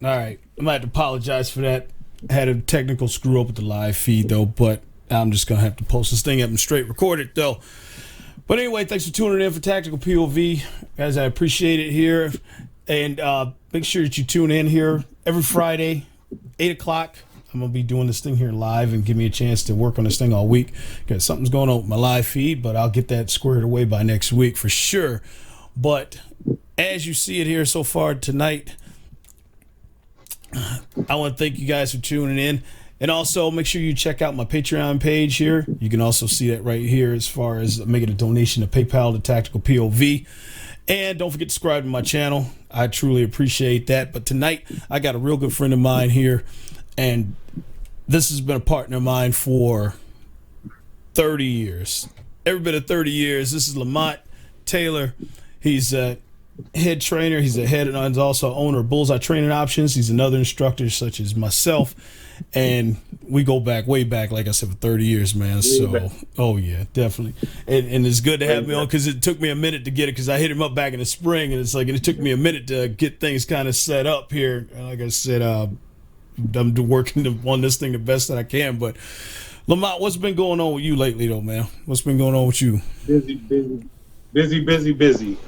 All right. I might have to apologize for that. I had a technical screw up with the live feed, though, but I'm just going to have to post this thing up and straight record it, though. But anyway, thanks for tuning in for Tactical POV. Guys, I appreciate it here. And make sure that you tune in here every Friday, 8 o'clock. I'm going to be doing this thing here live and give me a chance to work on this thing all week because something's going on with my live feed, but I'll get that squared away by next week for sure. But as you see it here so far tonight, I want to thank you guys for tuning in. And also make sure you check out my Patreon page here. You can also see that right here as far as making a donation to PayPal to Tactical POV. And don't forget to subscribe to my channel. I truly appreciate that. But tonight, I got a real good friend of mine here. And this has been a partner of mine for 30 years. Every bit of 30 years. This is Lamont Taylor. He's a head trainer. He's a head and also owner of Bullseye Training Options. He's another instructor such as myself. And we go back, way back, like I said, for 30 years, man. So, oh, yeah, definitely. And it's good to have me on because it took me a minute to get it because I hit him up back in the spring. And it's like it took me a minute to get things kind of set up here. And like I said, I'm working on this thing the best that I can. But, Lamont, what's been going on with you lately, though, man? What's been going on with you? Busy.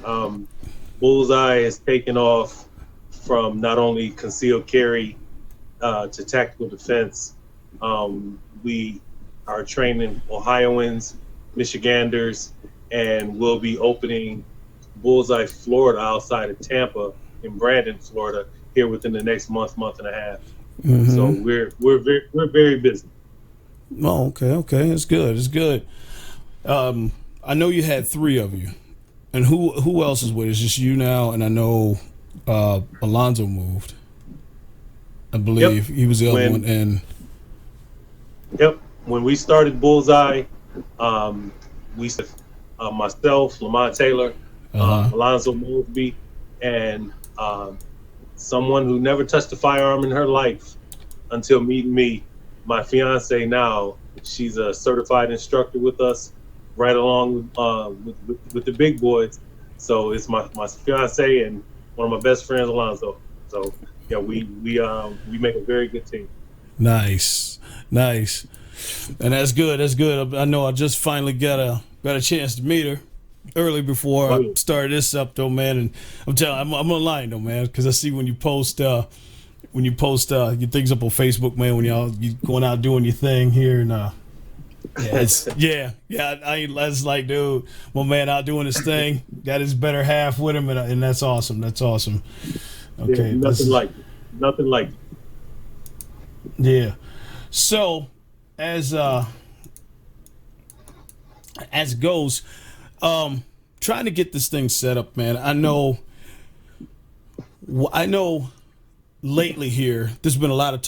Bullseye is taking off from not only concealed carry to tactical defense. We are training Ohioans, Michiganders, and we'll be opening Bullseye Florida outside of Tampa in Brandon, Florida, here within the next month and a half. Mm-hmm. So we're very busy. Oh, okay, it's good. I know you had 3 of you, and who else is with? It's just you now, and I know Alonzo moved. I believe he was the other one. And when we started Bullseye, myself, Lamont Taylor, Alonzo Mosby, and someone who never touched a firearm in her life until meeting me, my fiance now. She's a certified instructor with us, right along with the big boys. So it's my fiance and one of my best friends, Alonzo. So yeah, we make a very good team. Nice, and that's good. I know I just finally got a chance to meet her early before I started this up, though, man. And I'm telling, I'm online though, man, because I see when you post your things up on Facebook, man, when you going out doing your thing here, and I was like, dude, my man out doing his thing, got his better half with him, and that's awesome. Okay, yeah, nothing like it. Yeah. So as it goes, trying to get this thing set up, man. I know lately here there's been a lot of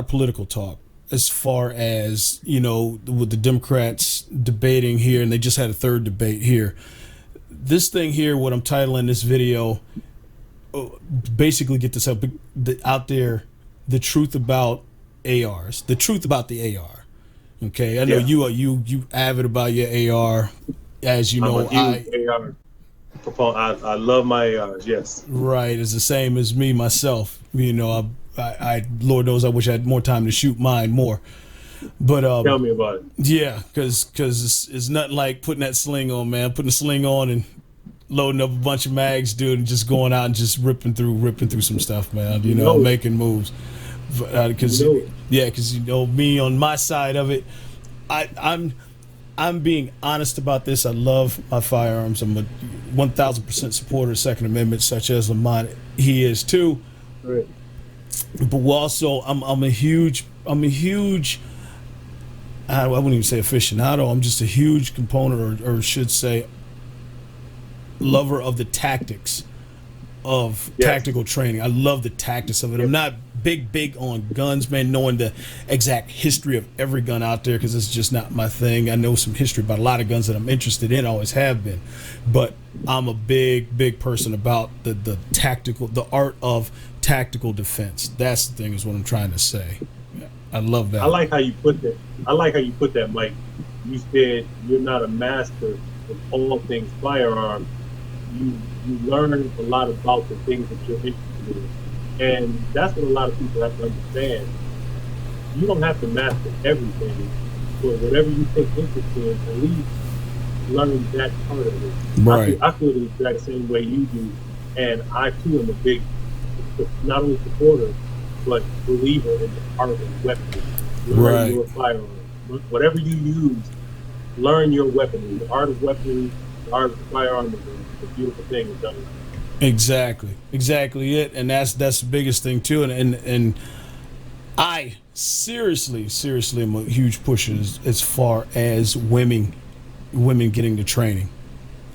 political talk as far as, with the Democrats debating here, and they just had a third debate here. This thing here, what I'm titling this video, basically get this out there, the truth about ARs, the truth about the AR. Okay, I know you avid about your AR, as you know. AR proponent. I love my ARs. Yes. Right, it's the same as me myself. I Lord knows I wish I had more time to shoot mine more. But tell me about it. Yeah, because it's nothing like putting that sling on, man. Putting the sling on and loading up a bunch of mags, dude, and just going out and just ripping through some stuff, man. Making moves. Because me on my side of it, I'm being honest about this. I love my firearms. I'm a 1,000% supporter of Second Amendment, such as Lamont. He is too. Right. But also, I'm a huge. I wouldn't even say aficionado. I'm just a huge component, or should say, lover of the tactics of tactical training. I love the tactics of it. I'm not big on guns, man, knowing the exact history of every gun out there, because it's just not my thing. I know some history about a lot of guns that I'm interested in, always have been, but I'm a big person about the tactical, the art of tactical defense. That's the thing, is what I'm trying to say. I love that. I like how you put that, Mike. You said you're not a master of all things firearm. You learn a lot about the things that you're interested in. And that's what a lot of people have to understand. You don't have to master everything, but whatever you take interest in, at least learn that part of it. Right. I feel the exact same way you do, and I too am a big, not only supporter, but believer in the art of weaponry. Learn your firearm. Whatever you use, learn your weaponry. The art of weaponry, the art of the firearm is a beautiful thing. It's done. Exactly it, and that's the biggest thing too. And I seriously am a huge pusher as far as women getting the training.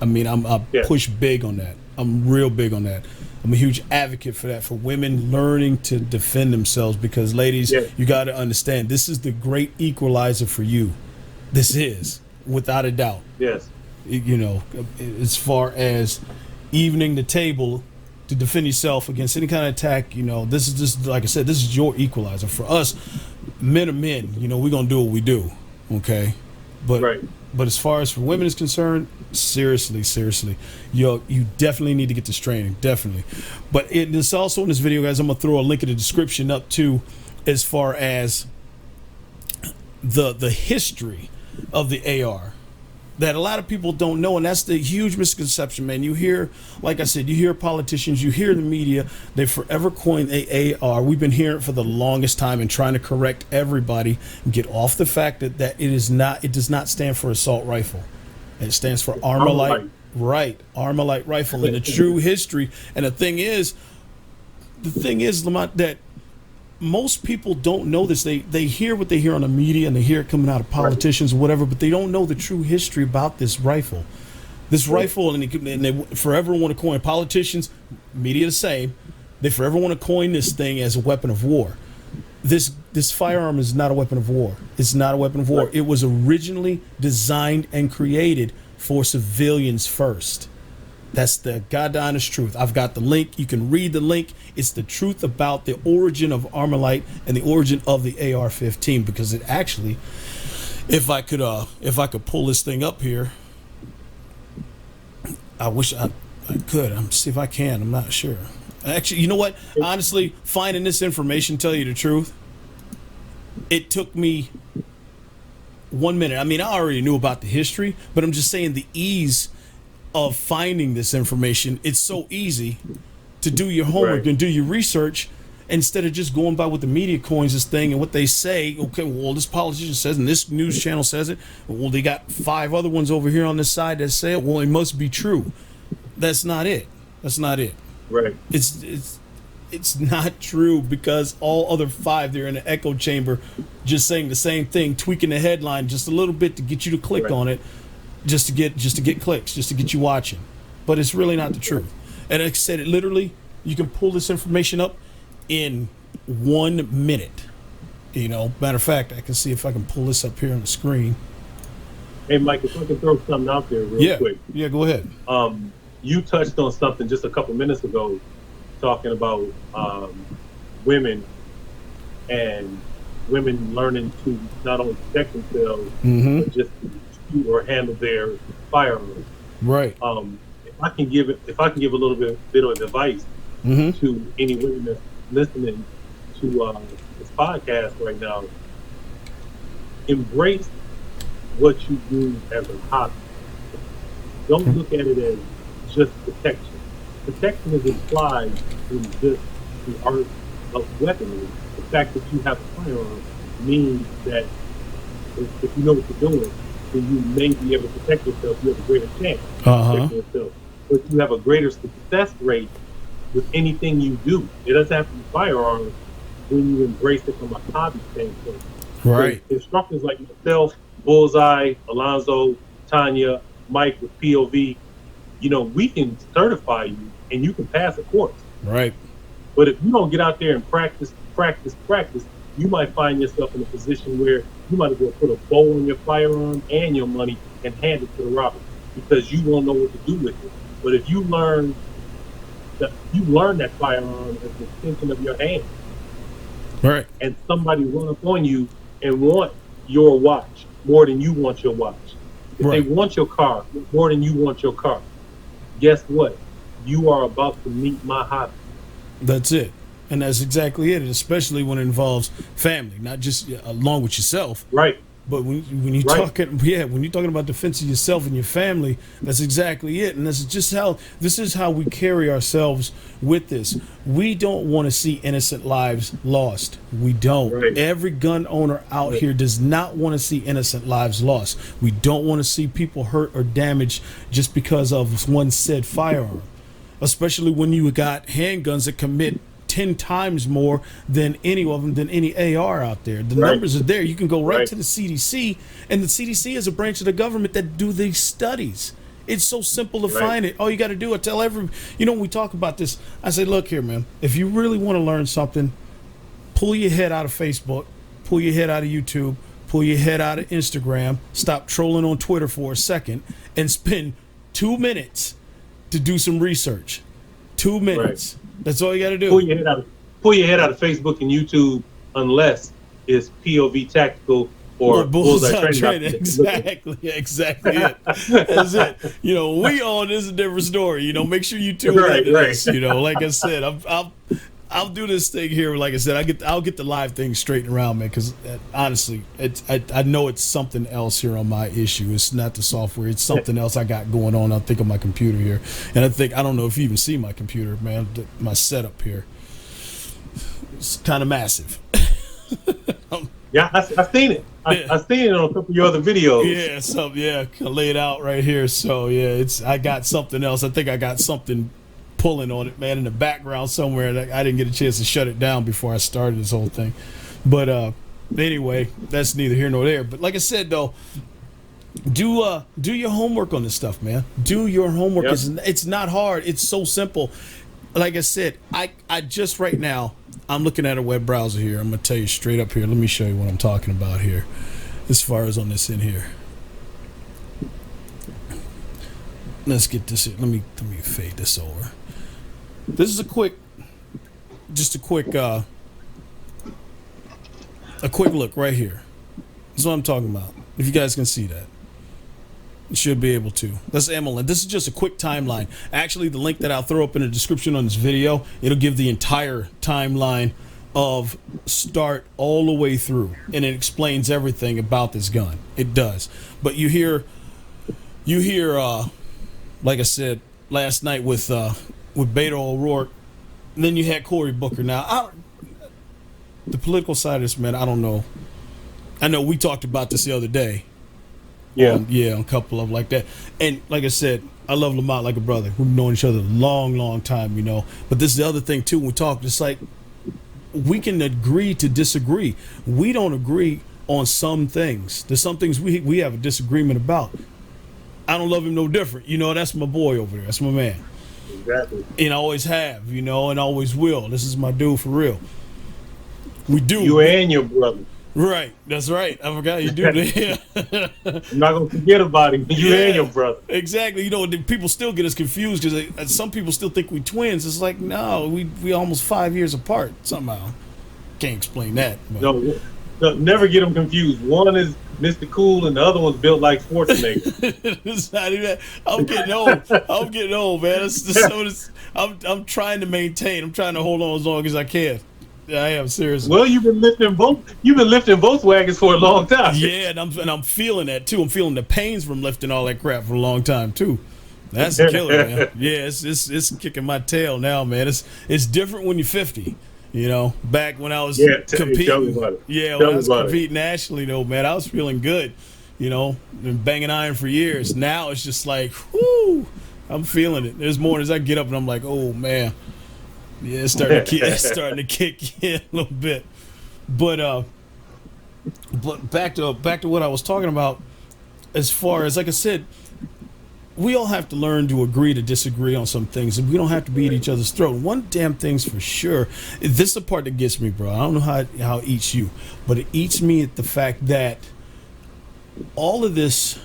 I mean, I push big on that. I'm real big on that. I'm a huge advocate for that, for women learning to defend themselves, because ladies, you got to understand, this is the great equalizer for you. This is, without a doubt. Yes. You know, as far as evening the table to defend yourself against any kind of attack, you know, this is just, like I said, this is your equalizer. For us, men are men, you know, we're going to do what we do, okay? But as far as for women is concerned, seriously, you definitely need to get this training, definitely. But it's also in this video, guys, I'm going to throw a link in the description up too, as far as the history of the AR that a lot of people don't know, and that's the huge misconception, man. You hear, like I said, you hear politicians, you hear the media, they forever coin AR. We've been hearing it for the longest time and trying to correct everybody and get off the fact that it does not stand for assault rifle. It stands for Armalite. Right, Armalite rifle. And the true history, and the thing is, Lamont, that most people don't know this. They hear what they hear on the media, and they hear it coming out of politicians or whatever, but they don't know the true history about this rifle. This rifle, and they forever want to coin, politicians, media the same, they forever want to coin this thing as a weapon of war. This firearm is not a weapon of war. It's not a weapon of war. It was originally designed and created for civilians first. That's the God honest truth. I've got the link. You can read the link. It's the truth about the origin of Armalite and the origin of the AR15, because it actually, if I could pull this thing up here, I wish I could. I'm see if I can. I'm not sure. Actually, you know what? Honestly, finding this information, tell you the truth, it took me 1 minute. I mean, I already knew about the history, but I'm just saying the ease of finding this information. It's so easy to do your homework and do your research instead of just going by what the media coins this thing and what they say. Okay, well, this politician says and this news channel says it. Well, they got 5 other ones over here on this side that say it. Well, it must be true. That's not it. Right. It's not true, because all other 5, they're in an echo chamber just saying the same thing, tweaking the headline just a little bit to get you to click on it. Just to get clicks, just to get you watching, but it's really not the truth. And like I said, it literally, you can pull this information up in 1 minute. You know, matter of fact, I can see if I can pull this up here on the screen. Hey, Mike, if I can throw something out there real quick. Yeah, go ahead. You touched on something just a couple minutes ago, talking about women and women learning to not only protect themselves, but just or handle their firearms. Right. If I can give a little bit of advice to any women that's listening to this podcast right now, embrace what you do as a hobby. Don't look at it as just protection. Protection is implied in just the art of weaponry. The fact that you have a firearm means that if you know what you're doing, then you may be able to protect yourself. You have a greater chance of protecting yourself. But you have a greater success rate with anything you do. It doesn't have to be firearms when you embrace it from a hobby standpoint. Right. So instructors like myself, Bullseye, Alonzo, Tanya, Mike with POV, you know, we can certify you and you can pass a course. Right. But if you don't get out there and practice, you might find yourself in a position where you might as well put a bow on your firearm and your money and hand it to the robber, because you won't know what to do with it. But if you learn that firearm as an extension of your hand, right, and somebody run up on you and want your watch more than you want your watch, if they want your car more than you want your car, guess what? You are about to meet my hobby. That's it. And that's exactly it, especially when it involves family, not just along with yourself. Right. But when you talking, when you're talking about defense of yourself and your family, that's exactly it. And this is how we carry ourselves with this. We don't want to see innocent lives lost. We don't. Right. Every gun owner out here does not want to see innocent lives lost. We don't want to see people hurt or damaged just because of one said firearm, especially when you got handguns that commit 10 times more than any of them, than any AR out there. The numbers are there. You can go right to the CDC, and the CDC is a branch of the government that do these studies. It's so simple to find it. All you got to do is tell everyone. When we talk about this, I say, look here, man, if you really want to learn something, pull your head out of Facebook, pull your head out of YouTube, pull your head out of Instagram, stop trolling on Twitter for a second, and spend 2 minutes to do some research. 2 minutes. That's all you got to do. Pull your head out of Facebook and YouTube, unless it's POV Tactical or Bullseye Training. Exactly it. That's it. We on this is a different story. Make sure you tune into this. Like I said, I'll do this thing here. Like I said, I'll get the live thing straightened around, man. Because honestly, I know it's something else here on my issue. It's not the software. It's something else I got going on. I think on my computer here, and I don't know if you even see my computer, man. My setup here. It's kind of massive. Yeah, I've seen it. I've seen it on a couple of your other videos. Yeah, I lay it out right here. So yeah, I got something else. I think I got something pulling on it, man, in the background somewhere. I didn't get a chance to shut it down before I started this whole thing. But anyway, that's neither here nor there. But like I said, though, do your homework on this stuff, man. Do your homework. It's not hard. It's so simple. Like I said, I just right now, I'm looking at a web browser here. I'm gonna tell you straight up here. Let me show you what I'm talking about here, as far as on this in here. Let's get this here. Let me fade this over. This is a quick look right here. That's what I'm talking about. If you guys can see that, you should be able to. That's AMOLED. This is just a quick timeline. Actually, the link that I'll throw up in the description on this video, it'll give the entire timeline of start all the way through, and it explains everything about this gun. It does. But you hear, like I said last night with Beto O'Rourke, and then you had Cory Booker. Now, the political side of this, man, I don't know. I know we talked about this the other day. On a couple of like that. And like I said, I love Lamont like a brother. We've known each other a long, long time, But this is the other thing, too, when we talk, it's like we can agree to disagree. We don't agree on some things. There's some things we have a disagreement about. I don't love him no different. That's my boy over there. That's my man. Exactly. And I always have, and always will. This is my dude for real. We do. You and your brother. Right. That's right. I forgot you do that. I'm not going to forget about him. You and your brother. Exactly. People still get us confused because some people still think we twins. It's like, no, we almost 5 years apart somehow. Can't explain that. No, never get them confused. One is Mr. Cool and the other one's built like Schwarzenegger. It's not even. I'm getting old, man. I'm trying to maintain. I'm trying to hold on as long as I can. Yeah, I am, seriously. Well, you've been lifting both wagons for a long time. Yeah, and I'm feeling that too. I'm feeling the pains from lifting all that crap for a long time too. That's a killer, man. Yeah, it's kicking my tail now, man. It's different when you're 50. Back when I was competing. Tell me about it. Yeah, when I was competing nationally, though, man, I was feeling good. Been banging iron for years. Now it's just like, whoo, I'm feeling it. There's mornings I get up and I'm like, oh man. Yeah, it's starting to kick in a little bit, but back to what I was talking about. As far as, like I said, we all have to learn to agree to disagree on some things, and we don't have to be at each other's throat. One damn thing's for sure. This is the part that gets me, bro. I don't know how it eats you, but it eats me at the fact that all of this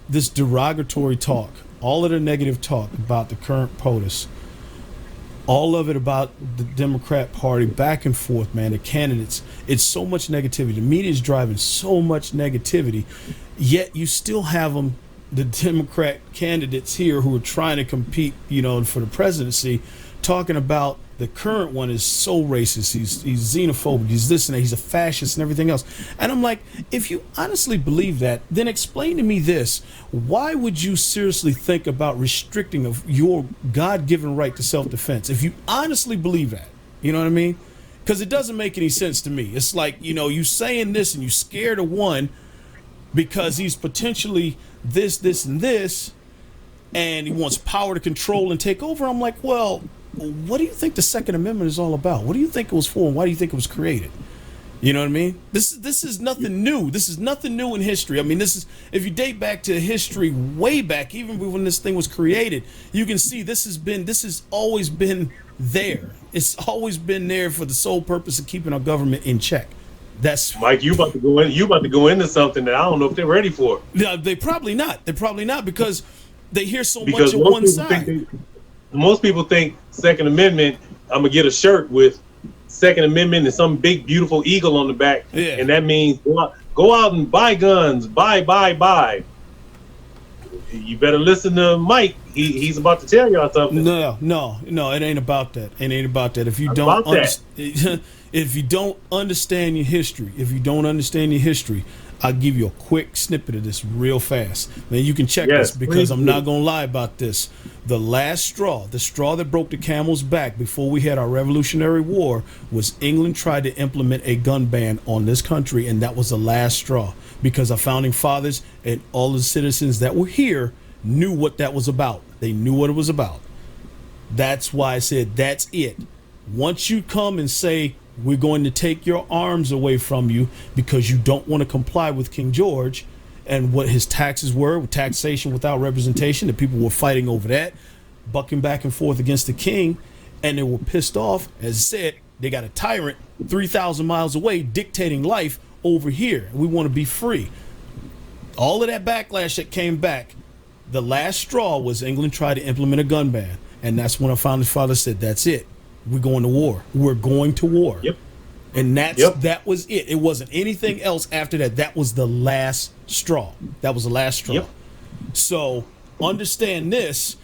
derogatory talk, all of the negative talk about the current POTUS. All of it about the Democrat Party, back and forth, man, the candidates. It's so much negativity. The media is driving so much negativity, yet you still have the Democrat candidates here who are trying to compete, for the presidency, talking about The current one is so racist. He's xenophobic. He's this and that. He's a fascist and everything else. And I'm like, if you honestly believe that, then explain to me this. Why would you seriously think about restricting of your God-given right to self-defense if you honestly believe that? You know what I mean? Because it doesn't make any sense to me. It's like, you saying this and you scared of one because he's potentially this, and this, and he wants power to control and take over. I'm like, well, what do you think the Second Amendment is all about? What do you think it was for, and why do you think it was created? You know what I mean? This is nothing new. This is nothing new in history. I mean, this is, if you date back to history way back, even when this thing was created, you can see this has always been there. It's always been there for the sole purpose of keeping our government in check. That's Mike. You about to go into something that I don't know if they're ready for. No, they probably not. They're probably not because they hear so much on one side. Most people think Second Amendment, I'm gonna get a shirt with Second Amendment and some big beautiful eagle on the back, and that means go out and buy guns, buy. You better listen to Mike. He's about to tell y'all something. No, it ain't about that. It ain't about that. If you don't if you don't understand your history, I'll give you a quick snippet of this real fast. Then you can check this because I'm not going to lie about this. The last straw, the straw that broke the camel's back before we had our Revolutionary War, was England tried to implement a gun ban on this country, and that was the last straw because our founding fathers and all the citizens that were here knew what that was about. They knew what it was about. That's why I said that's it. Once you come and say, we're going to take your arms away from you because you don't want to comply with King George and what his taxes were, taxation without representation, the people were fighting over that, bucking back and forth against the king, and they were pissed off. As I said, they got a tyrant 3,000 miles away dictating life over here. We want to be free. All of that backlash that came back, the last straw was England tried to implement a gun ban, and that's when our founding father said, that's it. We're going to war. We're going to war. Yep. And that was it. It wasn't anything else after that. That was the last straw. That was the last straw. Yep. So understand this.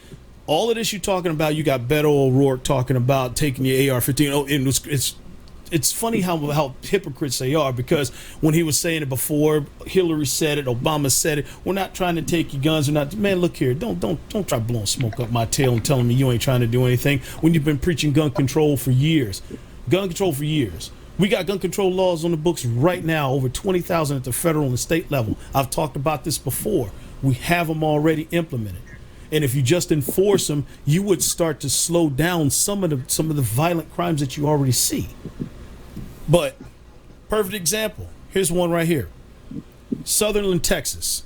All of this you're talking about, you got Beto O'Rourke talking about taking your AR-15. Oh, and it's funny how hypocrites they are, because when he was saying it before, Hillary said it, Obama said it. We're not trying to take your guns. We're not. Man, look here. Don't try blowing smoke up my tail and telling me you ain't trying to do anything when you've been preaching gun control for years. Gun control for years. We got gun control laws on the books right now, over 20,000 at the federal and state level. I've talked about this before. We have them already implemented. And if you just enforce them, you would start to slow down some of the violent crimes that you already see. But perfect example. Here's one right here. Sutherland, Texas.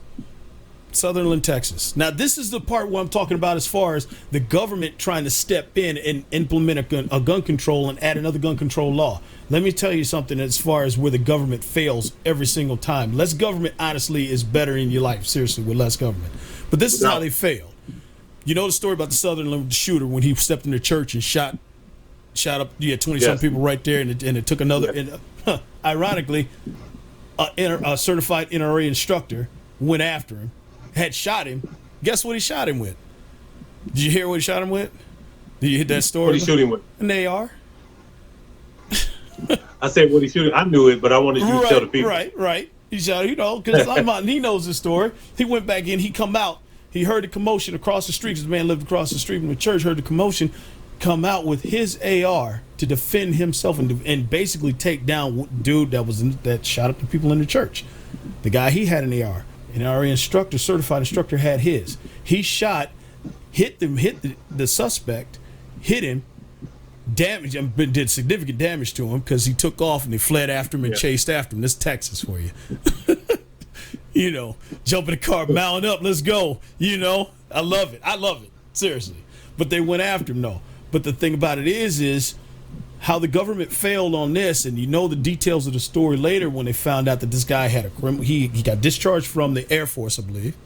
Now, this is the part where I'm talking about as far as the government trying to step in and implement a gun control and add another gun control law. Let me tell you something as far as where the government fails every single time. Less government, honestly, is better in your life, seriously, with less government. But this is how they fail. You know the story about the Sutherland shooter when he stepped in the church and shot up 20-some people right there, and it took another. And, ironically, a certified NRA instructor went after him, had shot him. Guess what he shot him with? Did you hear what he shot him with? Did you hit that story? What did he shoot him with? An AR. I said what he shoot him. I knew it, but I wanted you to tell the people. Right. He shot, because he knows the story. He went back in. He come out. He heard the commotion across the street. This man lived across the street from the church. Heard the commotion. Come out with his AR to defend himself and basically take down dude that shot up the people in the church. The guy, he had an AR. And our instructor, certified instructor, had his. He shot, hit the suspect, hit him, damaged him, but did significant damage to him because he took off and they fled after him and chased after him. This is Texas for you. Jump in the car, mount up, let's go. I love it. Seriously. But they went after him, though. But the thing about it is how the government failed on this, and the details of the story later when they found out that this guy had he got discharged from the Air Force, I believe.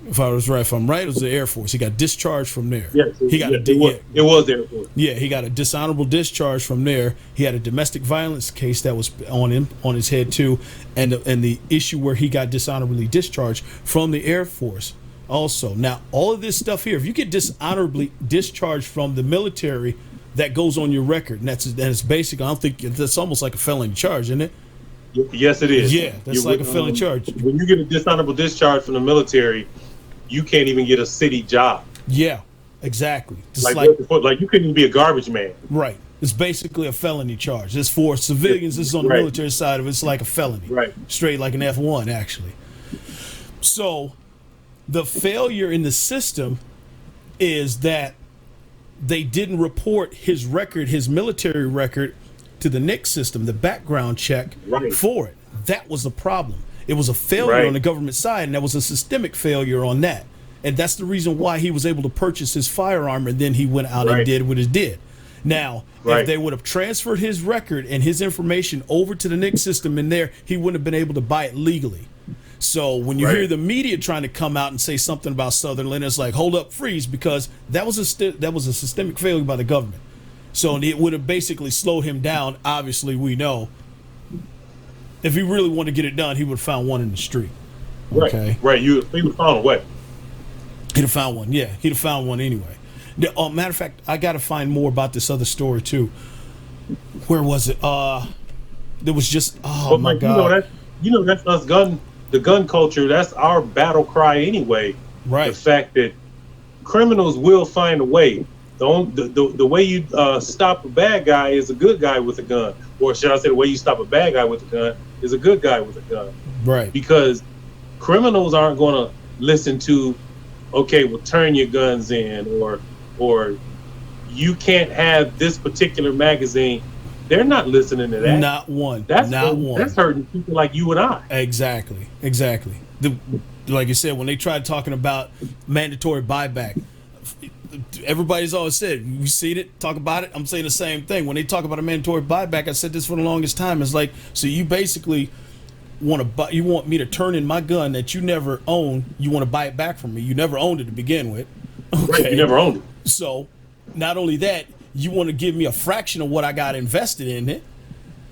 If I'm right, it was the Air Force. He got discharged from there. Yes, it was Air Force. Yeah, he got a dishonorable discharge from there. He had a domestic violence case that was on his head too, and the issue where he got dishonorably discharged from the Air Force. Also, now all of this stuff here, if you get dishonorably discharged from the military that goes on your record, and that's basic. I don't think that's almost like a felony charge, isn't it? Yes, it is. Yeah, that's like a felony charge. When you get a dishonorable discharge from the military, you can't even get a city job. Yeah, exactly. Just like you couldn't even be a garbage man. Right. It's basically a felony charge. It's for civilians. This is on the military side of it. It's like a felony. Right. Straight like an F1, actually. So the failure in the system is that they didn't report his record, his military record, to the NICS system, the background check for it. That was the problem. It was a failure on the government side, and that was a systemic failure on that. And that's the reason why he was able to purchase his firearm, and then he went out and did what he did. Now, if they would have transferred his record and his information over to the NICS system in there, he wouldn't have been able to buy it legally. So when you hear the media trying to come out and say something about Sutherland, it's like, hold up, freeze, because that was a systemic failure by the government. So it would have basically slowed him down. Obviously, we know. If he really wanted to get it done, he would have found one in the street. Okay. Right. He would have found a way. He'd have found one. Yeah, he'd have found one anyway. Matter of fact, I got to find more about this other story too. Where was it? There was just my God. That's us the gun culture. That's our battle cry anyway. Right. The fact that criminals will find a way. The way you stop a bad guy is a good guy with a gun, or should I say, the way you stop a bad guy with a gun is a good guy with a gun. Right. Because criminals aren't going to listen to, okay, well, turn your guns in, or you can't have this particular magazine. They're not listening to that. Not one. That's hurting people like you and I. Exactly. Like you said, when they tried talking about mandatory buyback, everybody's always said, you seen it, talk about it. I'm saying the same thing. When they talk about a mandatory buyback, I said this for the longest time. It's like, so you basically you want me to turn in my gun that you never owned. You want to buy it back from me. You never owned it to begin with. Okay. Right, you never owned it. So not only that, you want to give me a fraction of what I got invested in it.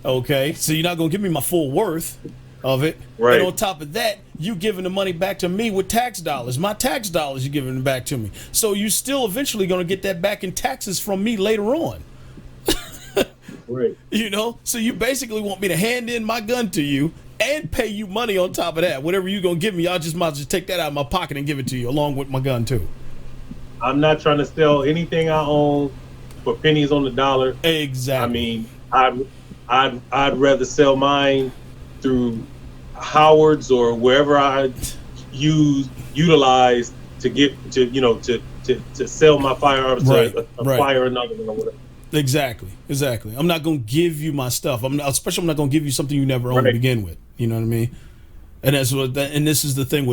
Okay. So you're not going to give me my full worth of it. Right. And on top of that, you giving the money back to me with tax dollars. My tax dollars, you're giving it back to me. So you still eventually going to get that back in taxes from me later on. Right. So you basically want me to hand in my gun to you and pay you money on top of that. Whatever you're going to give me, I just might just take that out of my pocket and give it to you along with my gun too. I'm not trying to sell anything I own for pennies on the dollar. Exactly. I mean, I'd rather sell mine through Howard's or wherever I utilize to get to sell my firearms to acquire another one or whatever. Exactly. I'm not going to give you my stuff. I'm not going to give you something you never owned to begin with. You know what I mean? And that's what. And this is the thing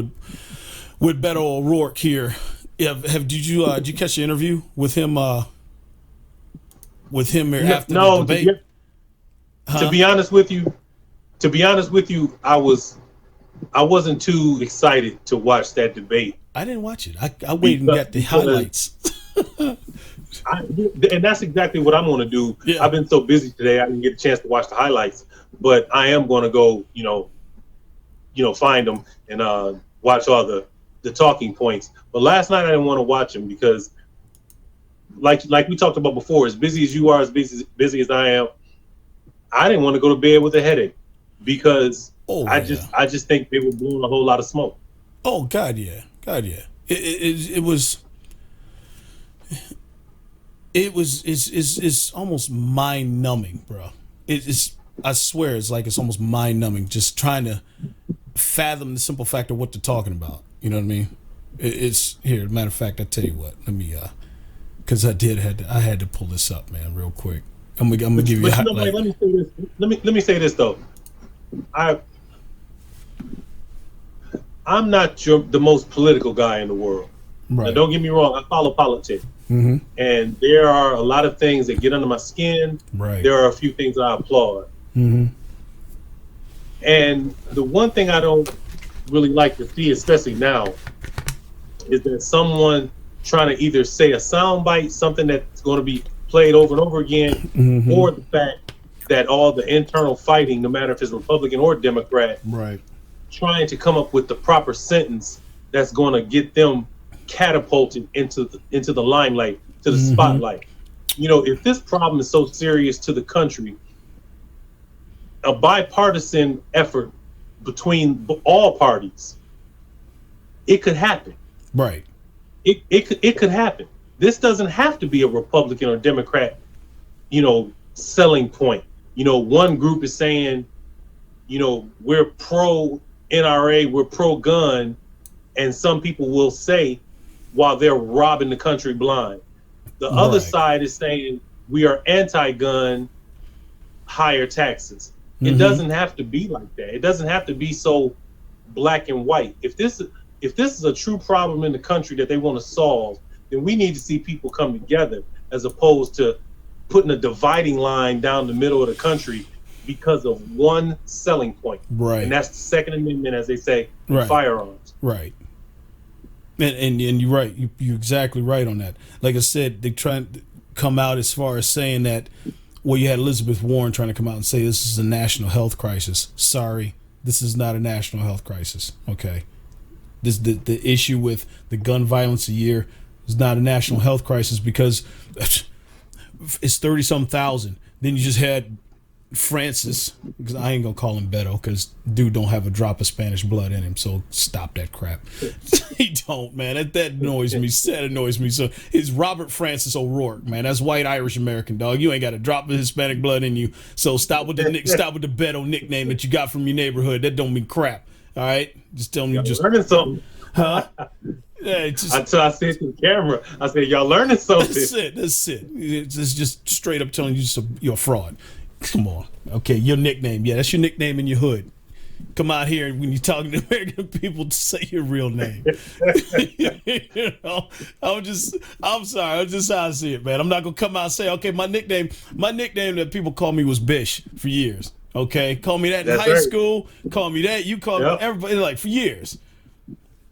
with Beto O'Rourke here. Yeah. Did you catch the interview with him? After the debate? To be honest with you, I wasn't too excited to watch that debate. I didn't watch it. I waited and got the highlights. And that's exactly what I'm going to do. Yeah. I've been so busy today, I didn't get a chance to watch the highlights. But I am going to go, find them and watch all the talking points. But last night I didn't want to watch them because, like we talked about before, as busy as you are, as busy as I am, I didn't want to go to bed with a headache because I just think they were blowing a whole lot of smoke. Oh God, yeah. It was almost mind numbing, bro. I swear it's almost mind numbing just trying to fathom the simple fact of what they're talking about. You know what I mean? It's here. Matter of fact, I tell you what. Let me because I had to pull this up, man, real quick. I'm gonna give you a highlight. Let me say this. Let me say this though. I'm not the most political guy in the world. Right. Now, don't get me wrong. I follow politics, mm-hmm. and there are a lot of things that get under my skin. Right. There are a few things I applaud. Mm-hmm. And the one thing I don't really like to see, especially now, is that someone trying to either say a soundbite, something that's going to be played over and over again, mm-hmm. or the fact that all the internal fighting, no matter if it's Republican or Democrat, right, trying to come up with the proper sentence that's going to get them catapulted into the limelight, to the mm-hmm. spotlight. if this problem is so serious to the country, a bipartisan effort between all parties, it could happen. Right. It could happen. This doesn't have to be a Republican or Democrat, selling point. One group is saying, we're pro NRA, we're pro gun, and some people will say while they're robbing the country blind. The other side is saying we are anti-gun, higher taxes. It doesn't have to be like that. It doesn't have to be so black and white. If this is a true problem in the country that they want to solve, then we need to see people come together as opposed to putting a dividing line down the middle of the country because of one selling point. Right. And that's the Second Amendment, as they say, in firearms. Right. And you're right. You're exactly right on that. Like I said, they try to come out as far as saying that, well, you had Elizabeth Warren trying to come out and say this is a national health crisis. Sorry, this is not a national health crisis. Okay. The issue with the gun violence a year is not a national health crisis because it's 30-some thousand. Then you just had Francis, because I ain't gonna call him Beto because dude don't have a drop of Spanish blood in him, so stop that crap. He don't, man. That annoys me. That annoys me. So it's Robert Francis O'Rourke, man. That's white Irish American, dog. You ain't got a drop of Hispanic blood in you. So stop with the Beto nickname that you got from your neighborhood. That don't mean crap. All right, just tell me you just learning something, huh? Yeah, until I see it on camera, I said y'all learning something. That's it. It's just straight up telling you you're a fraud. Come on. Okay, your nickname. Yeah, that's your nickname in your hood. Come out here when you're talking to American people to say your real name. I'm sorry. I'm just how I see it, man. I'm not gonna come out and say, okay, my nickname that people call me was Bish for years. Okay, call me that in high school. Call me that. You call me everybody like for years.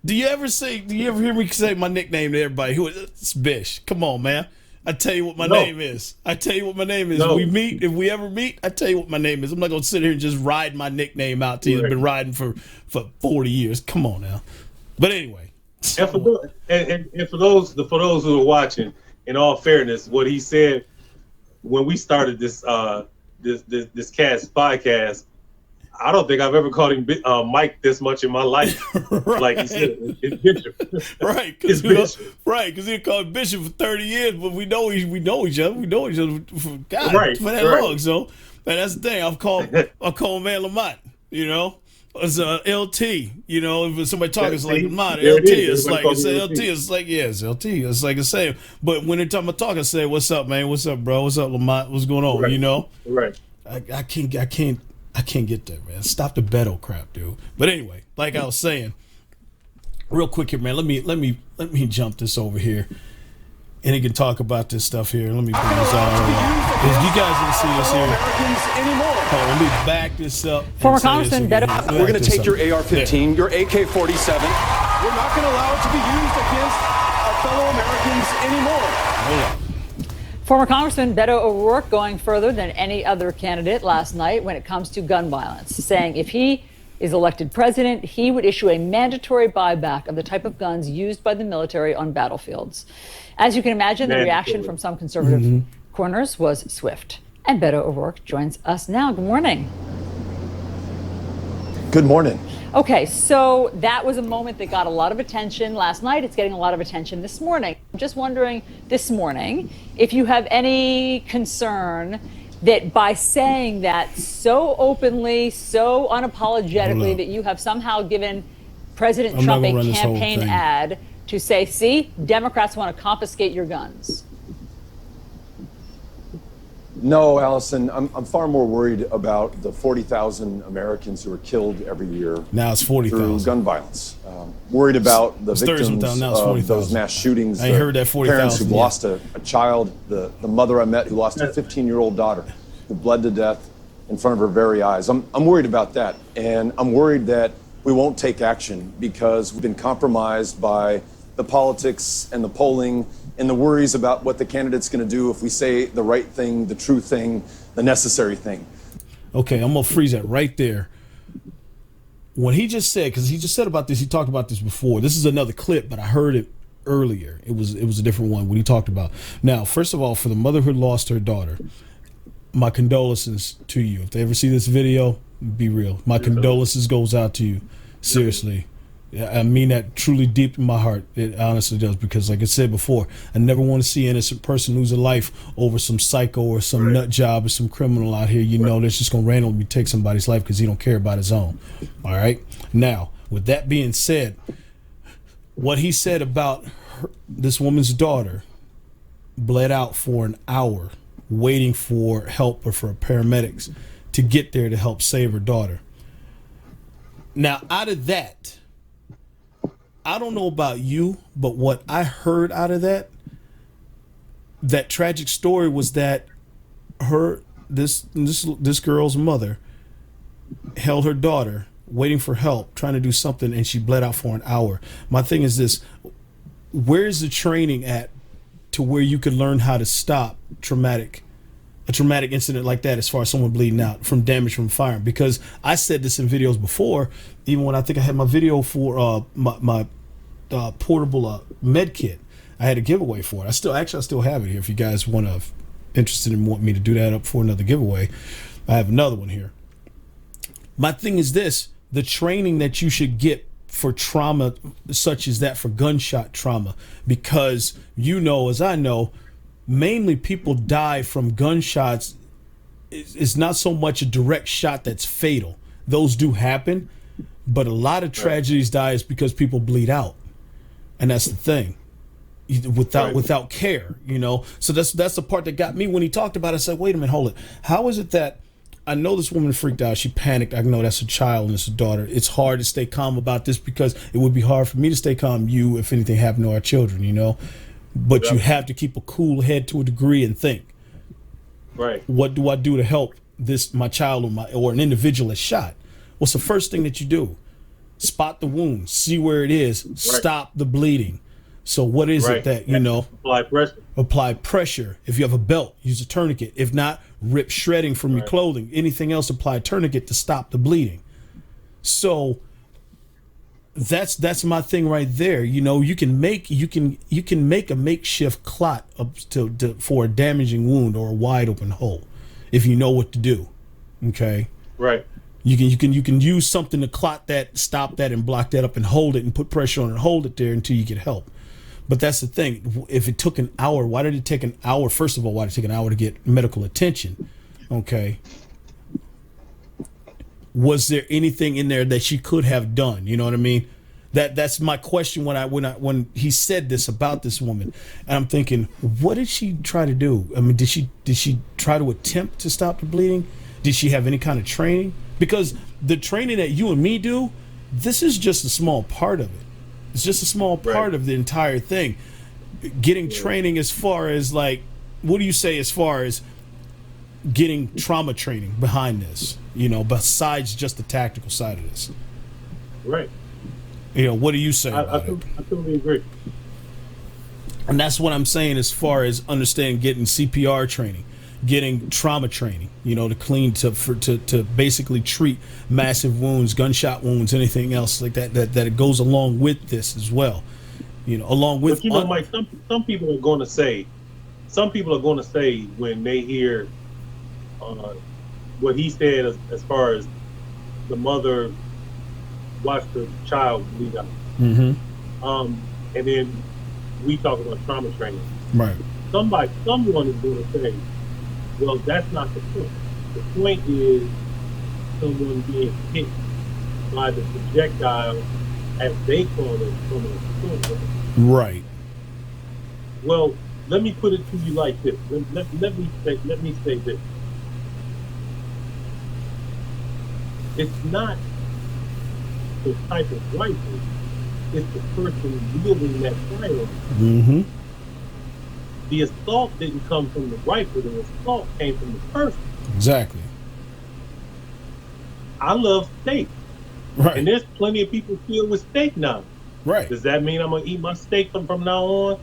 Do you ever hear me say my nickname to everybody? It's Bish. Come on, man. I tell you what my name is. No. If we ever meet, I tell you what my name is. I'm not gonna sit here and just ride my nickname out to you. I've been riding for 40 years. Come on now. But anyway. And for those who are watching, in all fairness, what he said when we started this podcast, I don't think I've ever called him Mike this much in my life. Right. Like he said, it's Bishop. Right, because he called Bishop for 30 years, but we know each other. We know each other for that long. So, and that's the thing. I call man Lamont. It's LT. If somebody talking, it's like Lamont. LT. It's like it's LT. It's like it's LT. It's like I say. But when they're talking about talking, I say, "What's up, man? What's up, bro? What's up, Lamont? What's going on?" Right. I can't get that, man. Stop the Beto crap, dude. But anyway, like I was saying, real quick here, man. Let me jump this over here, and he can talk about this stuff here. Let me bring this out. If you guys didn't see this here, let me back this up. Former Congressman Beto, we're going to take your AR-15, your AK-47. We're not going to allow it to be used against our fellow Americans anymore. Hold on. Former Congressman Beto O'Rourke going further than any other candidate last night when it comes to gun violence, saying if he is elected president, he would issue a mandatory buyback of the type of guns used by the military on battlefields. As you can imagine, the reaction from some conservative corners was swift. And Beto O'Rourke joins us now. Good morning. Good morning. Okay, so that was a moment that got a lot of attention last night. It's getting a lot of attention this morning. I'm just wondering this morning if you have any concern that by saying that so openly, so unapologetically, that you have somehow given President Trump a campaign ad to say, see, Democrats want to confiscate your guns. No, Allison, I'm far more worried about the 40,000 Americans who are killed every year. Now it's 40,000 through gun violence. Worried about the victims of those mass shootings. I heard that 40,000. Parents who've lost a child, the mother I met who lost a 15-year-old daughter who bled to death in front of her very eyes. I'm worried about that, and I'm worried that we won't take action because we've been compromised by the politics and the polling and the worries about what the candidate's going to do if we say the right thing, the true thing, the necessary thing. Okay, I'm going to freeze that right there. When he just said, because he just said about this, he talked about this before. This is another clip, but I heard it earlier. It was a different one what he talked about. Now, first of all, for the mother who lost her daughter, my condolences to you. If they ever see this video, be real. My condolences goes out to you. Seriously. I mean that truly deep in my heart. It honestly does, because like I said before, I never want to see an innocent person lose a life over some psycho or some nut job or some criminal out here, that's just going to randomly take somebody's life because he don't care about his own. All right. Now, with that being said, what he said about this woman's daughter bled out for an hour waiting for help or for paramedics to get there to help save her daughter. Now, out of that, I don't know about you, but what I heard out of that tragic story was that this girl's mother held her daughter waiting for help, trying to do something, and she bled out for an hour. My thing is this: where's the training at to where you could learn how to stop a traumatic incident like that, as far as someone bleeding out from damage from fire? Because I said this in videos before, even when I think I had my video for my portable med kit. I had a giveaway for it. I still have it here if you guys want me to do that up for another giveaway. I have another one here. My thing is this: the training that you should get for trauma such as that, for gunshot trauma, because as I know, mainly people die from gunshots. It's not so much a direct shot that's fatal. Those do happen, but a lot of tragedies die is because people bleed out, and that's the thing. Without care, So that's the part that got me when he talked about it. I said, wait a minute, hold it. How is it that I know this woman freaked out? She panicked. I know that's a child and it's a daughter. It's hard to stay calm about this, because it would be hard for me to stay calm, if anything happened to our children, But you have to keep a cool head to a degree and think, right, what do I do to help my child or an individual that's shot? What's the first thing that you do? Spot the wound, see where it is, stop the bleeding. So what is it that, apply pressure. Apply pressure. If you have a belt, use a tourniquet. If not, rip shredding from your clothing. Anything else, apply a tourniquet to stop the bleeding. So that's my thing right there. You can make a makeshift clot for a damaging wound or a wide open hole if you know what to do. Okay. Right. You can use something to clot that, stop that, and block that up and hold it and put pressure on it and hold it there until you get help. But that's the thing. If it took an hour, why did it take an hour? First of all, why did it take an hour to get medical attention? Okay. Was there anything in there that she could have done? You know what I mean? That's my question when he said this about this woman. And I'm thinking, what did she try to do? I mean, did she try to attempt to stop the bleeding? Did she have any kind of training? Because the training that you and me do, this is just a small part of it. It's just a small part of the entire thing. Getting training as far as what do you say as far as getting trauma training behind this, besides just the tactical side of this? Right. What do you say about it? I totally agree. And that's what I'm saying as far as understanding getting CPR training, getting trauma training, to clean to basically treat massive wounds, gunshot wounds, anything else like that it goes along with this as well. Along with. But Mike, some people are going to say when they hear what he said as far as the mother watched the child bleed out. Mm-hmm. And then we talk about trauma training. Right. Someone is going to say, well, that's not the point. The point is someone being hit by the projectile, as they call it, from a sword. Right. Well, let me put it to you like this. Let me say this. It's not the type of rifle, it's the person wielding that firearm. Mm-hmm. The assault didn't come from the rifle, the assault came from the person. Exactly. I love steak. Right. And there's plenty of people filled with steak now. Right. Does that mean I'm going to eat my steak from now on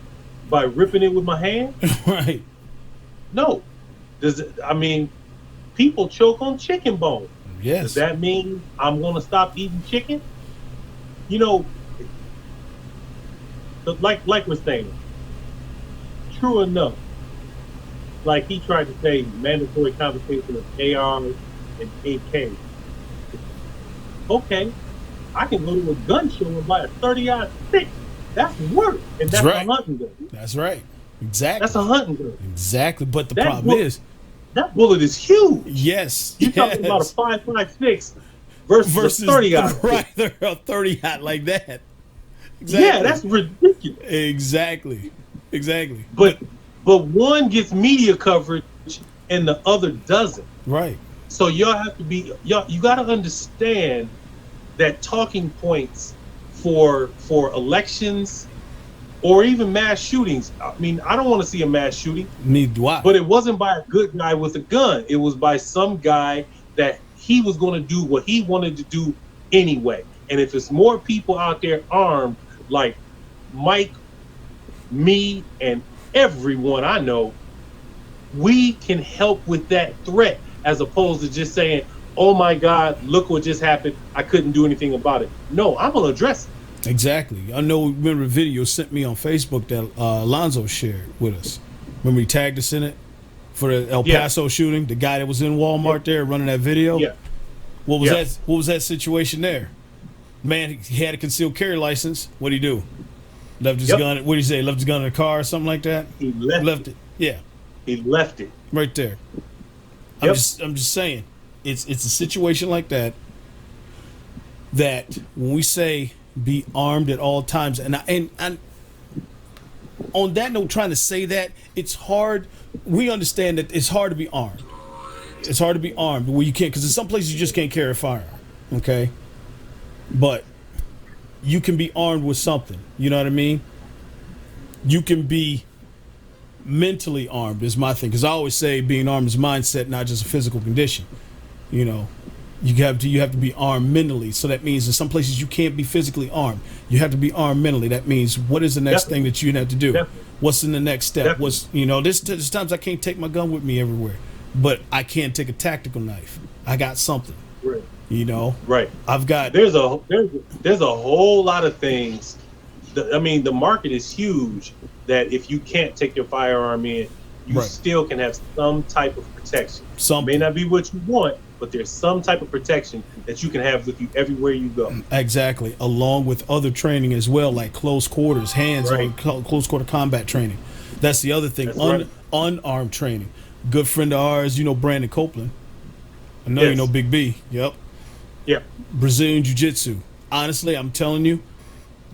by ripping it with my hand? Right. No. People choke on chicken bone. Yes. Does that mean I'm going to stop eating chicken? like we're saying, true enough. Like he tried to say, mandatory confiscation of AR and AK. Okay, I can go to a gun show and buy a 30-06. That's work, and that's right. a hunting gun. That's right. Exactly. That's a hunting gun. Exactly. But the problem is, that bullet is huge. Yes. You're talking about a 5.56 versus a 30-aught. Right, they're a 30-aught like that. Exactly. Yeah, that's ridiculous. Exactly. But one gets media coverage and the other doesn't. Right. So y'all have to be you got to understand that talking points for elections or even mass shootings. I mean, I don't want to see a mass shooting. Neither do I. But it wasn't by a good guy with a gun. It was by some guy that he was going to do what he wanted to do anyway. And if it's more people out there armed, like Mike, me, and everyone I know, we can help with that threat as opposed to just saying, oh my God, look what just happened. I couldn't do anything about it. No, I'm going to address it. Exactly. I know. Remember the video sent me on Facebook that Alonzo shared with us. Remember he tagged us in it for the El Paso shooting. The guy that was in Walmart there running that video. Yeah. What was that? What was that situation there? Man, he had a concealed carry license. What'd he do? Left his gun. What did he say? Left his gun in the car or something like that. He left it. Yeah. He left it right there. Yep. I'm just saying, it's a situation like that. That when we say be armed at all times, and on that note, trying to say that it's hard. We understand that it's hard to be armed. It's hard to be armed where you can't, because in some places you just can't carry a firearm. Okay, but you can be armed with something. You know what I mean? You can be mentally armed is my thing, because I always say being armed is mindset, not just a physical condition. You know, you have to be armed mentally. So that means in some places you can't be physically armed. You have to be armed mentally. That means what is the next thing that you have to do? What's in the next step? What's, you know, there's times I can't take my gun with me everywhere, but I can take a tactical knife. I got something. Right. You know. Right. I've got. There's a whole lot of things. I mean, the market is huge. That if you can't take your firearm in, you still can have some type of protection. It may not be what you want, but there's some type of protection that you can have with you everywhere you go. Exactly, along with other training as well, like close quarters, hands-on, close quarter combat training. That's the other thing. Unarmed training. Good friend of ours, you know, Brandon Copeland. I know you know Big B. Yep. Brazilian Jiu-Jitsu. Honestly, I'm telling you,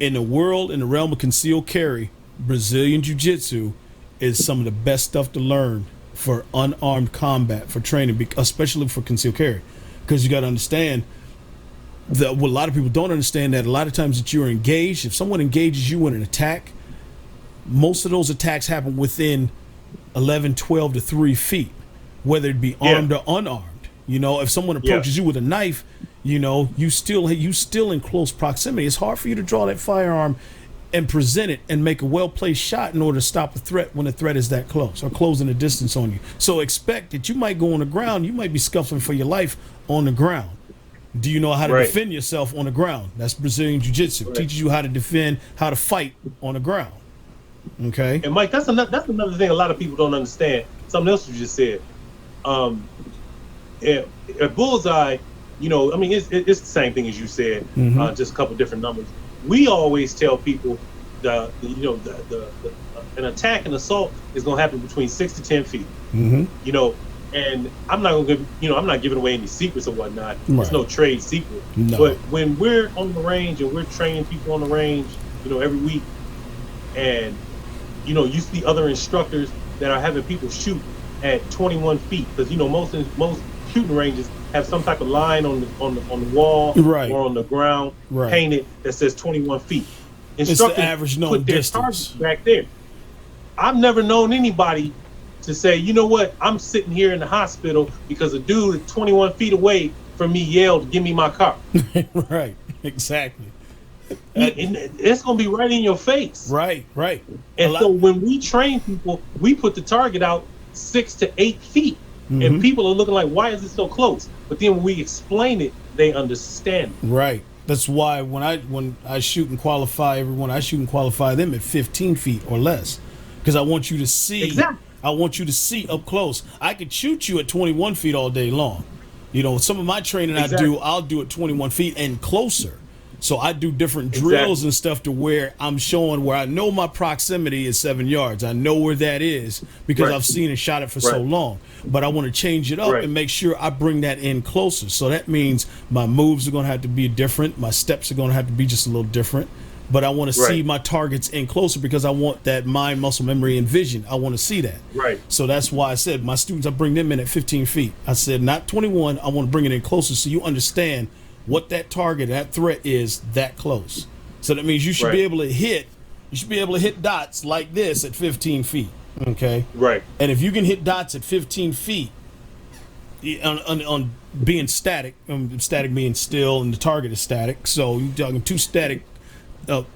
in the realm of concealed carry, Brazilian Jiu-Jitsu is some of the best stuff to learn for unarmed combat, for training, especially for concealed carry. Because you got to understand that what a lot of people don't understand, that a lot of times that you're engaged, if someone engages you in an attack, most of those attacks happen within 11, 12 to 3 feet, whether it be armed or unarmed. You know, if someone approaches you with a knife, you know, you still in close proximity. It's hard for you to draw that firearm and present it and make a well-placed shot in order to stop a threat when the threat is that close or closing the distance on you. So expect that you might go on the ground. You might be scuffling for your life on the ground. Do you know how to defend yourself on the ground? That's Brazilian Jiu-Jitsu. Teaches you how to defend, how to fight on the ground. Okay. And Mike, that's another thing a lot of people don't understand. Something else you just said. At Bullseye, you know, I mean, it's the same thing as you said, just a couple different numbers. We always tell people an attack and assault is going to happen between 6 to 10 feet. You know, and I'm not giving away any secrets or whatnot. It's no trade secret. But when we're on the range and we're training people on the range, you know, every week, and you know, you see other instructors that are having people shoot at 21 feet, because you know most shooting ranges have some type of line on the wall or on the ground painted that says 21 feet. It's the average known put their distance back there. I've never known anybody to say, you know what, I'm sitting here in the hospital because a dude 21 feet away from me yelled, "Give me my car." Right, exactly. And it's going to be right in your face. Right. And so when we train people, we put the target out 6 to 8 feet. And people are looking like, why is it so close? But then when we explain it, they understand. Right. That's why when I shoot and qualify everyone, I shoot and qualify them at 15 feet or less, because I want you to see. Exactly. I want you to see up close. I could shoot you at 21 feet all day long. You know, some of my training I'll do at 21 feet and closer. So I do different drills and stuff to where I'm showing where I know my proximity is 7 yards. I know where that is because I've seen and shot it for so long. But I want to change it up and make sure I bring that in closer. So that means my moves are going to have to be different. My steps are going to have to be just a little different. But I want to see my targets in closer because I want that mind, muscle memory, and vision. I want to see that. Right. So that's why I said my students, I bring them in at 15 feet. I said not 21. I want to bring it in closer so you understand what that target, that threat is that close. So that means you should be able to hit. You should be able to hit dots like this at 15 feet. Okay. Right. And if you can hit dots at 15 feet on being static, static being still, and the target is static. So you're talking two static. The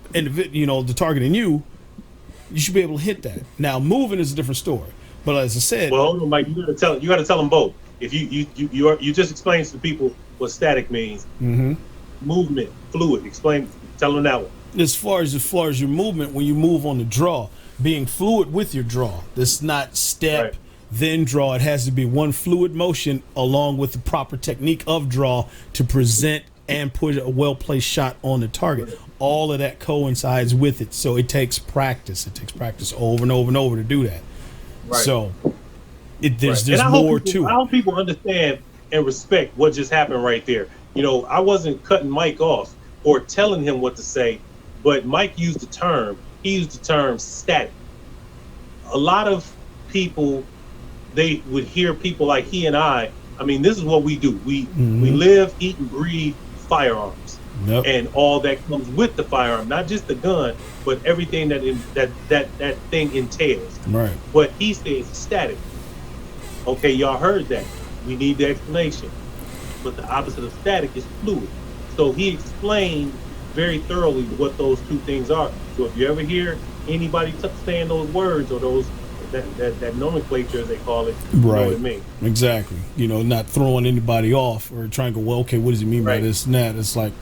target in you should be able to hit that. Now moving is a different story. But as I said, well, hold on, Mike. You got to tell them both. If you just explain to the people what static means. Movement, fluid. Tell them that one. As far as your movement, when you move on the draw, being fluid with your draw. This not step then draw. It has to be one fluid motion along with the proper technique of draw to present and put a well-placed shot on the target. All of that coincides with it. So it takes practice. It takes practice over and over and over to do that. So there's more to it. I hope people understand and respect what just happened right there. You know, I wasn't cutting Mike off or telling him what to say, but Mike used the term. He used the term static. A lot of people, they would hear people like he and I mean, this is what we do. We live, eat, and breathe firearms, and all that comes with the firearm, not just the gun, but everything that thing entails. Right. But he says static. Okay, y'all heard that. We need the explanation. But the opposite of static is fluid. So he explained very thoroughly what those two things are. So if you ever hear anybody saying those words or those that nomenclature, as they call it, you know what I mean. Exactly. You know, not throwing anybody off or trying to go, well, okay, what does he mean by this and that? It's like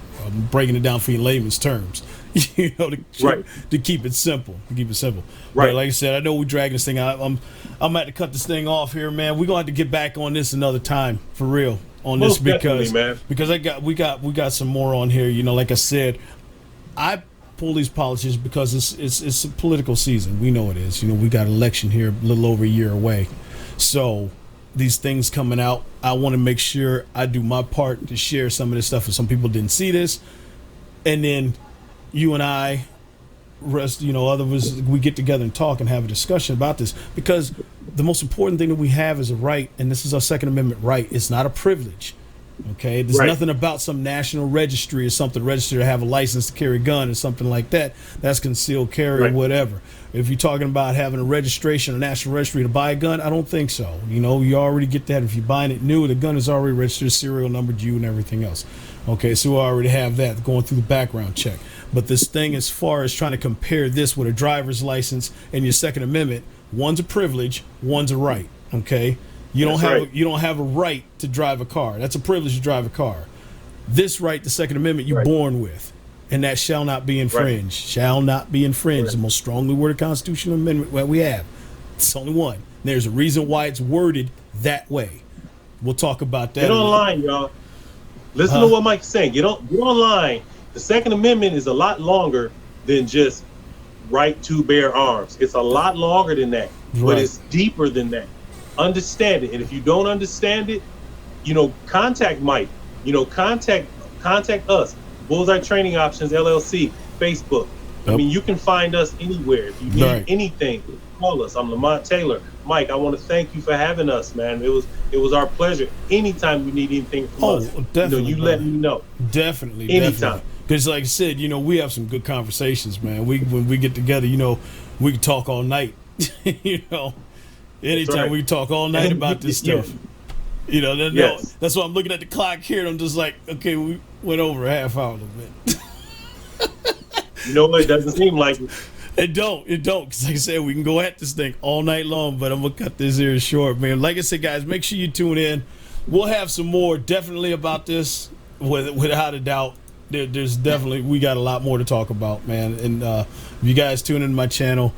breaking it down for you in layman's terms. You know, to keep it simple. But like I said, I know we're dragging this thing out. I'm gonna have to cut this thing off here, man. We're gonna have to get back on this another time for real on Most this because we got some more on here. You know, like I said, I pull these politicians because it's a political season. We know it is. You know, we got an election here a little over a year away. So these things coming out, I want to make sure I do my part to share some of this stuff. If some people didn't see this, and then you and I, others, we get together and talk and have a discussion about this, because the most important thing that we have is a right, and this is our Second Amendment right. It's not a privilege. Okay, there's nothing about some national registry or something registered to have a license to carry a gun or something like that. That's concealed carry or whatever. If you're talking about having a registration, a national registry to buy a gun, I don't think so. You know, you already get that. If you're buying it new, the gun is already registered, serial numbered, you and everything else. Okay, so we already have that going through the background check. But this thing, as far as trying to compare this with a driver's license and your Second Amendment, one's a privilege, one's a right. Okay. You don't have a right to drive a car. That's a privilege to drive a car. This right, the Second Amendment, you're born with, and that shall not be infringed. Shall not be infringed. The most strongly worded constitutional amendment that we have. It's only one. There's a reason why it's worded that way. We'll talk about that. Get online, y'all. Listen to what Mike's saying. Get online. The Second Amendment is a lot longer than just right to bear arms. It's a lot longer than that, but it's deeper than that. Understand it, and if you don't understand it, contact Mike. Contact us. Bullseye Training Options LLC, Facebook. I mean, you can find us anywhere. If you need anything, call us. I'm Lamont Taylor. Mike, I want to thank you for having us, man. It was our pleasure. Anytime you need anything from us, definitely, you let me know. Definitely, anytime. Because, like I said, we have some good conversations, man. When we get together, we can talk all night. Anytime we talk all night about this stuff. That's why I'm looking at the clock here and I'm just like, okay, we went over a half hour a little bit. It doesn't seem like it. It don't. Because like I said, we can go at this thing all night long, but I'm going to cut this here short, man. Like I said, guys, make sure you tune in. We'll have some more definitely about this without a doubt. there's definitely, we got a lot more to talk about, man. And if you guys tune into my channel,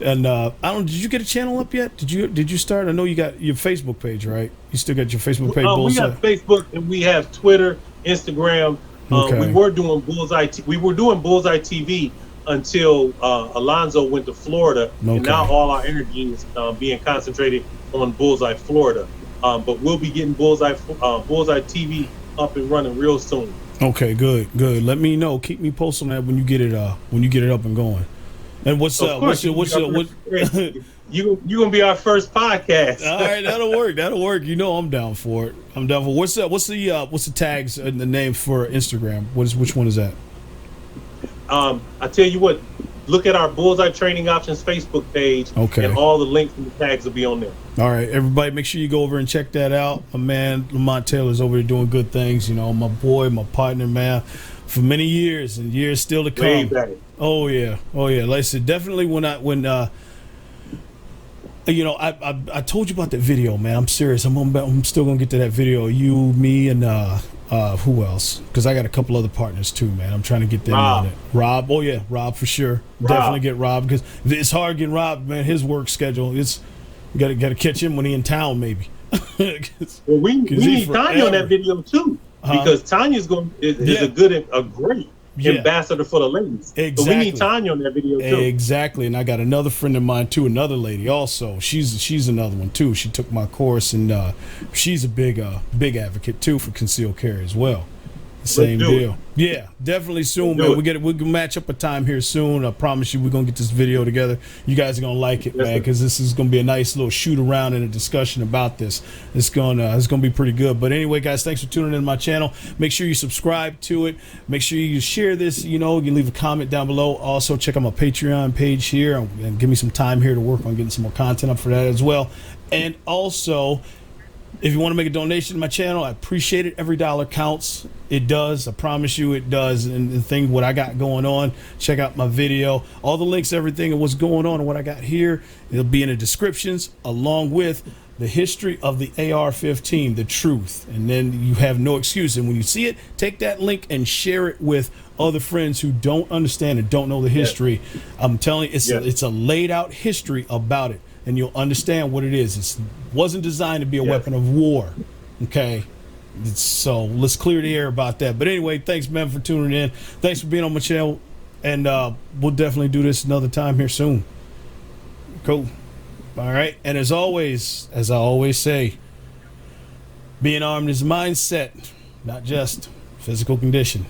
and I don't, did you get a channel up yet? Did you start? I know you got your Facebook page, right? You still got your Facebook page. We have Facebook and we have Twitter, Instagram. Okay. We were doing Bullseye TV until Alonzo went to Florida, and now all our energy is being concentrated on Bullseye Florida. But we'll be getting Bullseye TV up and running real soon. Okay, good. Let me know. Keep me posted on that when you get it up and going. And what's you're gonna be our first podcast. All right, that'll work. You know I'm down for it. What's the tags and the name for Instagram? Which one is that? I tell you what, look at our Bullseye Training Options Facebook page, and all the links and the tags will be on there. All right, everybody, make sure you go over and check that out. My man Lamont Taylor's over there doing good things. You know, my boy, my partner, man, for many years and years still to come. Way back. Oh yeah. Like I said, definitely when you know, I told you about that video, man. I'm serious. I'm still gonna get to that video. You, me, and who else? Because I got a couple other partners too, man. I'm trying to get them on it. Rob. Oh yeah, Rob for sure. Definitely get Rob, because it's hard getting Rob, man. His work schedule. It's got to catch him when he in town, maybe. Well, we need Tanya on that video too, because Tanya's is a great ambassador for the ladies. Exactly. So we need Tanya on that video too. Exactly. And I got another friend of mine too, another lady also. She's another one too. She took my course, and she's a big advocate too for concealed carry as well. Same deal. Yeah, definitely soon, man. We're gonna match up a time here soon. I promise you, we're gonna get this video together. You guys are gonna like it, man, because this is gonna be a nice little shoot around and a discussion about this. It's gonna be pretty good. But anyway, guys, thanks for tuning in to my channel. Make sure you subscribe to it. Make sure you share this. You know, you leave a comment down below. Also, check out my Patreon page here and give me some time here to work on getting some more content up for that as well. And also, if you want to make a donation to my channel, I appreciate it. Every dollar counts. It does. I promise you it does. And the thing, what I got going on, check out my video. All the links, everything, and what's going on and what I got here, it'll be in the descriptions, along with the history of the AR15, the truth. And then you have no excuse. And when you see it, take that link and share it with other friends who don't understand and don't know the history. I'm telling you, it's a laid out history about it, and you'll understand what it is. It wasn't designed to be a weapon of war. Okay. So let's clear the air about that. But anyway, thanks, man, for tuning in. Thanks for being on my channel. And we'll definitely do this another time here soon. Cool. All right. And as always, as I always say, being armed is mindset, not just physical condition.